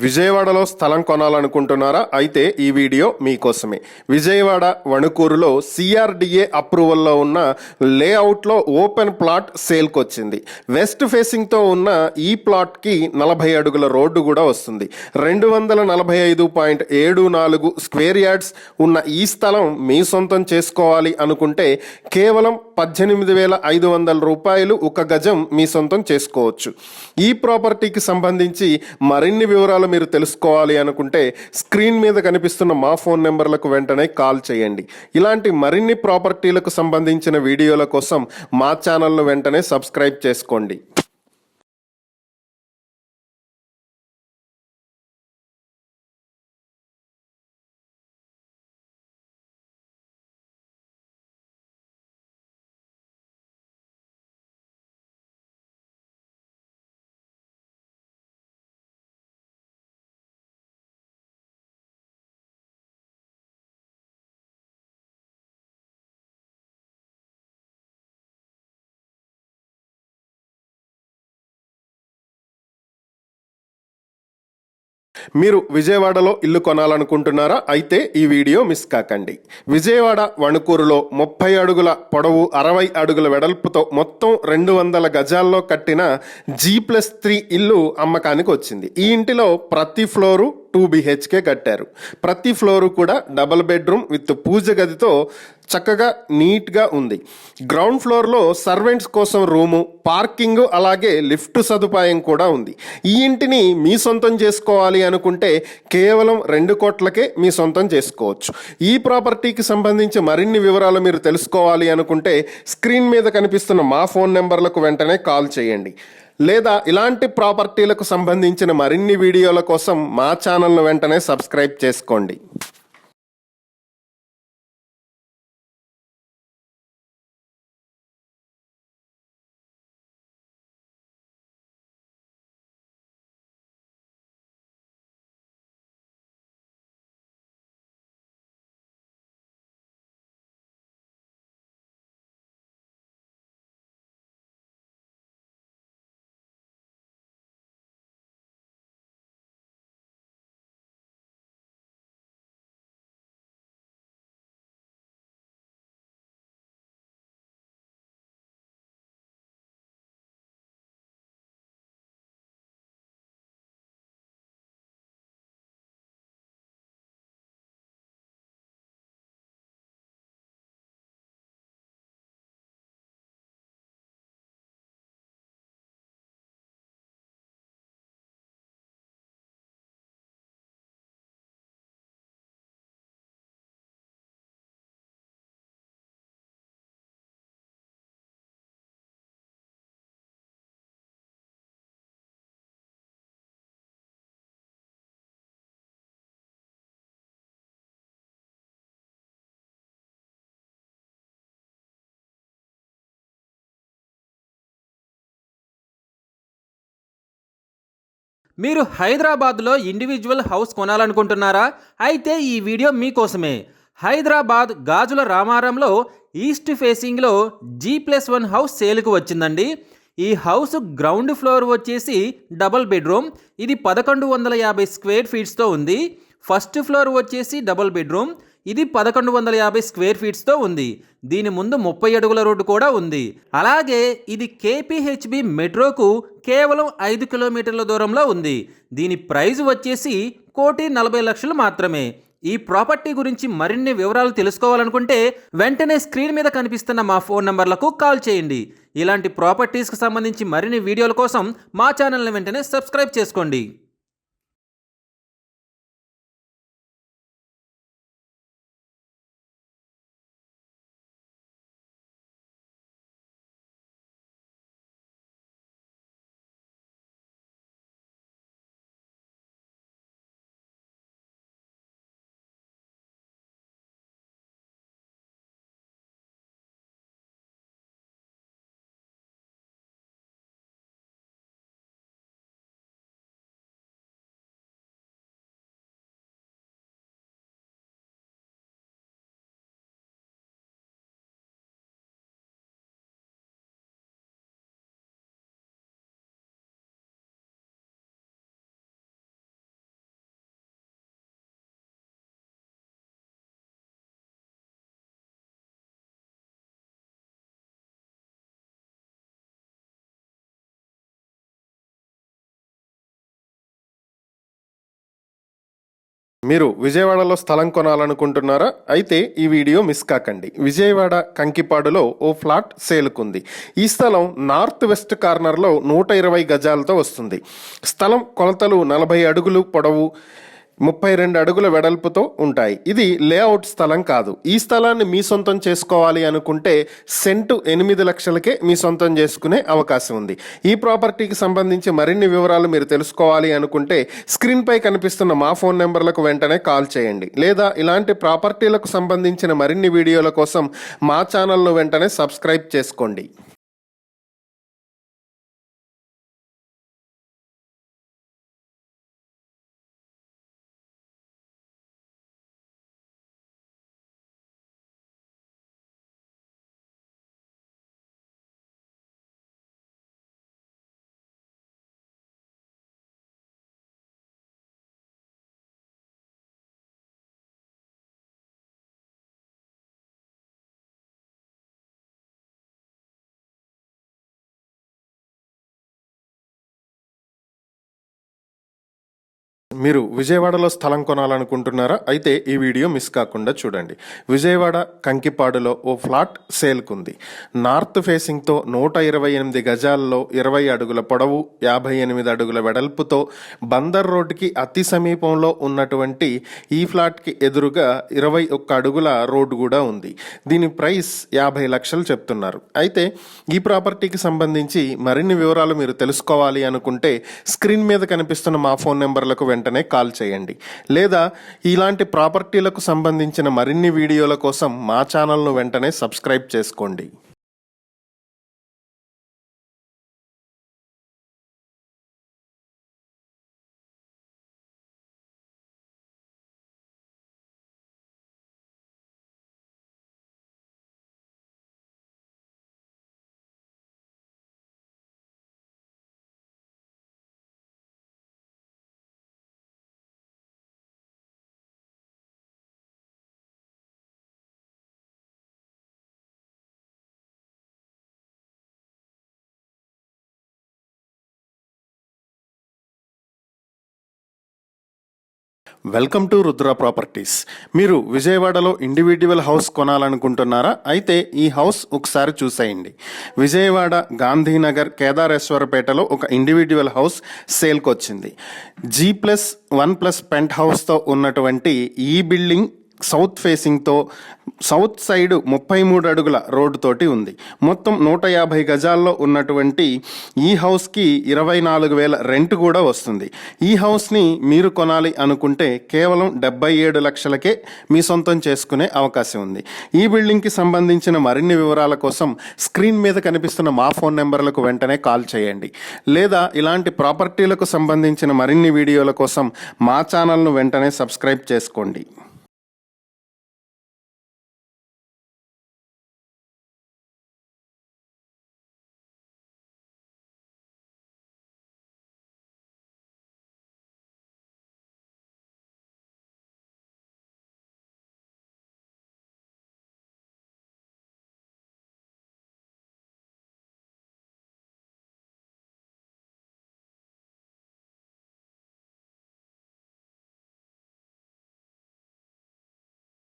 విజయవాడలో స్థలం కొనాలనుకుంటున్నారా? అయితే ఈ వీడియో మీకోసమే. విజయవాడ వణుకూరులో సిఆర్డిఏ అప్రూవల్లో ఉన్న లేఅవుట్లో ఓపెన్ ప్లాట్ సేల్కి వచ్చింది. వెస్ట్ ఫేసింగ్తో ఉన్న ఈ ప్లాట్కి 40 అడుగుల రోడ్డు కూడా వస్తుంది. 245.74 స్క్వేర్ యార్డ్స్ ఉన్న ఈ స్థలం మీ సొంతం చేసుకోవాలి అనుకుంటే కేవలం 18,500 రూపాయలు ఒక గజం మీ సొంతం చేసుకోవచ్చు. ఈ ప్రాపర్టీకి సంబంధించి మరిన్ని వివరాలు మీరు తెలుసుకోవాలి అనుకుంటే స్క్రీన్ మీద కనిపిస్తున్న మా ఫోన్ నెంబర్లకు వెంటనే కాల్ చేయండి. ఇలాంటి మరిన్ని ప్రాపర్టీలకు సంబంధించిన వీడియోల కోసం మా ఛానల్ను వెంటనే సబ్స్క్రైబ్ చేసుకోండి. మీరు విజయవాడలో ఇల్లు కొనాలనుకుంటున్నారా? అయితే ఈ వీడియో మిస్ కాకండి. విజయవాడ వణుకూరులో 30 అడుగుల పొడవు 60 అడుగుల వెడల్పుతో మొత్తం 200 గజాల్లో కట్టిన G+3 ఇల్లు అమ్మకానికి వచ్చింది. ఈ ఇంటిలో ప్రతి ఫ్లోరు 2 BHK కట్టారు. ప్రతి ఫ్లోరు కూడా డబుల్ బెడ్రూమ్ విత్ పూజ గదితో చక్కగా నీట్గా ఉంది. గ్రౌండ్ ఫ్లోర్లో సర్వెంట్స్ కోసం రూము, పార్కింగ్, అలాగే లిఫ్ట్ సదుపాయం కూడా ఉంది. ఈ ఇంటిని మీ సొంతం చేసుకోవాలి అనుకుంటే కేవలం 2 కోట్లకే మీ సొంతం చేసుకోవచ్చు. ఈ ప్రాపర్టీకి సంబంధించి మరిన్ని వివరాలు మీరు తెలుసుకోవాలి అనుకుంటే స్క్రీన్ మీద కనిపిస్తున్న మా ఫోన్ నెంబర్లకు వెంటనే కాల్ చేయండి. లేదా ఇలాంటి ప్రాపర్టీలకు సంబంధించిన మరిన్ని వీడియోల కోసం మా ఛానల్ను వెంటనే సబ్స్క్రైబ్ చేసుకోండి. మీరు హైదరాబాద్లో ఇండివిజువల్ హౌస్ కొనాలనుకుంటున్నారా? అయితే ఈ వీడియో మీకోసమే. హైదరాబాద్ గాజుల రామారంలో ఈస్ట్ ఫేసింగ్లో G+1 హౌస్ సేల్కు వచ్చిందండి. ఈ హౌస్ గ్రౌండ్ ఫ్లోర్ వచ్చేసి డబుల్ బెడ్రూమ్. ఇది 1150 స్క్వేర్ ఫీట్స్తో ఉంది. ఫస్ట్ ఫ్లోర్ వచ్చేసి డబుల్ బెడ్రూమ్. ఇది 1150 స్క్వేర్ ఫీట్స్తో ఉంది. దీని ముందు 30 అడుగుల రోడ్డు కూడా ఉంది. అలాగే ఇది KPHB మెట్రోకు కేవలం 5 కిలోమీటర్ల దూరంలో ఉంది. దీని ప్రైస్ వచ్చేసి 1,40,00,000 మాత్రమే. ఈ ప్రాపర్టీ గురించి మరిన్ని వివరాలు తెలుసుకోవాలనుకుంటే వెంటనే స్క్రీన్ మీద కనిపిస్తున్న మా ఫోన్ నంబర్లకు కాల్ చేయండి. ఇలాంటి ప్రాపర్టీస్కి సంబంధించి మరిన్ని వీడియోల కోసం మా ఛానల్ని వెంటనే సబ్స్క్రైబ్ చేసుకోండి. మీరు విజయవాడలో స్థలం కొనాలనుకుంటున్నారా? అయితే ఈ వీడియో మిస్ కాకండి. విజయవాడ కంకిపాడులో ఓ ఫ్లాట్ సేలుకుంది. ఈ స్థలం నార్త్ వెస్ట్ కార్నర్లో 120 గజాలతో వస్తుంది. స్థలం కొలతలు 40 అడుగులు పొడవు, 32 అడుగుల వెడల్పుతో ఉంటాయి. ఇది లేఅవుట్ స్థలం కాదు. ఈ స్థలాన్ని మీ సొంతం చేసుకోవాలి అనుకుంటే సెంటు 8 లక్షలకే మీ సొంతం చేసుకునే అవకాశం ఉంది. ఈ ప్రాపర్టీకి సంబంధించి మరిన్ని వివరాలు మీరు తెలుసుకోవాలి అనుకుంటే స్క్రీన్పై కనిపిస్తున్న మా ఫోన్ నెంబర్లకు వెంటనే కాల్ చేయండి. లేదా ఇలాంటి ప్రాపర్టీలకు సంబంధించిన మరిన్ని వీడియోల కోసం మా ఛానల్ను వెంటనే సబ్స్క్రైబ్ చేసుకోండి. మీరు విజయవాడలో స్థలం కొనాలనుకుంటున్నారా? అయితే ఈ వీడియో మిస్ కాకుండా చూడండి. విజయవాడ కంకిపాడులో ఓ ఫ్లాట్ సేల్కుంది. నార్త్ ఫేసింగ్తో 128 గజాల్లో 20 అడుగుల పొడవు, 58 అడుగుల వెడల్పుతో బందర్ రోడ్డుకి అతి సమీపంలో ఉన్నటువంటి ఈ ఫ్లాట్కి ఎదురుగా 21 అడుగుల రోడ్డు కూడా ఉంది. దీని ప్రైస్ 50 లక్షలు చెప్తున్నారు. అయితే ఈ ప్రాపర్టీకి సంబంధించి మరిన్ని వివరాలు మీరు తెలుసుకోవాలి అనుకుంటే స్క్రీన్ మీద కనిపిస్తున్న మా ఫోన్ నెంబర్లకు వెంటనే కాల్ చేయండి. లేదా ఇలాంటి ప్రాపర్టీలకు సంబంధించిన మరిన్ని వీడియోల కోసం మా ఛానల్ను వెంటనే సబ్స్క్రైబ్ చేసుకోండి. Welcome to Rudra properties. మీరు విజయవాడలో ఇండివిడ్యువల్ హౌస్ కొనాలనుకుంటున్నారా? అయితే ఈ హౌస్ ఒకసారి చూసేయండి. విజయవాడ గాంధీనగర్ కేదారేశ్వరపేటలో ఒక ఇండివిడ్యువల్ హౌస్ సేల్కి వచ్చింది. G+1+ పెంట్ హౌస్తో ఉన్నటువంటి ఈ బిల్డింగ్ సౌత్ ఫేసింగ్తో సౌత్ సైడ్ 33 అడుగుల రోడ్డు తోటి ఉంది. మొత్తం 150 గజాల్లో ఉన్నటువంటి ఈ హౌస్కి 24,000 రెంట్ కూడా వస్తుంది. ఈ హౌస్ని మీరు కొనాలి అనుకుంటే కేవలం 77 లక్షలకే మీ సొంతం చేసుకునే అవకాశం ఉంది. ఈ బిల్డింగ్కి సంబంధించిన మరిన్ని వివరాల కోసం స్క్రీన్ మీద కనిపిస్తున్న మా ఫోన్ నెంబర్లకు వెంటనే కాల్ చేయండి. లేదా ఇలాంటి ప్రాపర్టీలకు సంబంధించిన మరిన్ని వీడియోల కోసం మా ఛానల్ను వెంటనే సబ్స్క్రైబ్ చేసుకోండి.